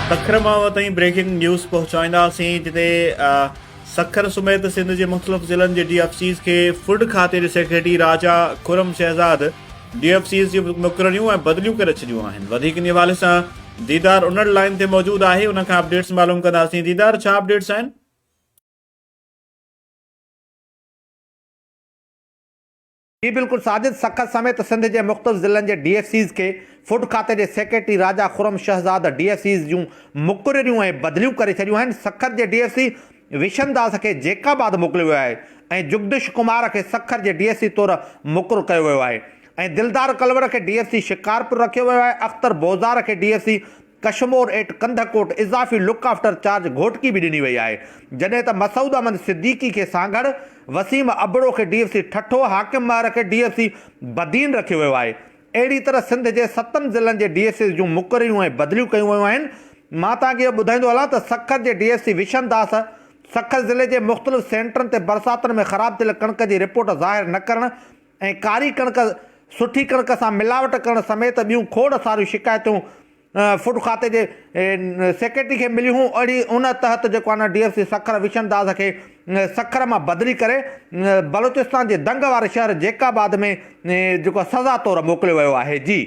सखर मां ताईं breaking news पहुचाईंदासीं जिते सखर समेत सिंध जे मुख़्तलिफ़ ज़िलनि जे DFCs खे फूड खाते जे सेक्रेटरी राजा खुरम शहज़ाद DFCs जी मुक़ररियूं ऐं बदिलियूं करे छॾियूं आहिनि। वधीक इन हवाले सां दीदार उन लाइन ते मौजूदु आहे, उन खां अपडेट्स मालूम कंदासीं। दीदार, छा अपडेट्स आहिनि? जी बिल्कुल साजिद, सखर समेत सिंध के मुख्तलिफ़ ज़िलनि के DFCs के फूड खाते के सेक्रेटरी राजा खुरम शहज़ाद DFCs जूं मुक़ररियूं ऐं बदिलियूं करे छॾियूं आहिनि। सखर के DFC विशन दास के जैकाबाद मोकिलियो वियो आहे ऐं जुगदिश कुमार के सखर के DFC तौर मुक़ररु कयो वियो आहे ऐं दिलदार कलवर के DFC शिकारपुर रखियो वियो आहे। अख्तर बोज़ार के DFC कशमोर एट कंधकोट इज़ाफ़ी लुक आफ्टर चार्ज घोटकी भी ॾिनी वई आहे, जॾहिं त मसूद अहमद सिद्दीकी के सांगड़ वसीम अबड़ो के DFC ठठो, हाकिम महर के DFC बदीन रखियो वियो आहे। अहिड़ी तरह सिंध के 7 ज़िलनि जे DFC जूं मुक़ररियूं ऐं बदिलियूं कयूं वयूं आहिनि। मां तव्हांखे इहो ॿुधाईंदो हलां त सखर के DFC विशन दास सखर ज़िले के मुख़्तलिफ़ सेंटरनि ते बरसातुनि में ख़राब थियल कणिक जी रिपोर्ट ज़ाहिर न करणु ऐं कारी कणिक सुठी कणिक सां मिलावट करण समेत ॿियूं खोड़ सारियूं शिकायतूं फूड खाते के सेक्रेटरी के मिली हूँ। अड़ी उन तहत जो DFC सखर विशन दास के सखर में बदली करे बलूचिस्तान के दंग वाले शहर जैकाबाद में जो सज़ा तौर मोकिलियो वियो आहे। जी।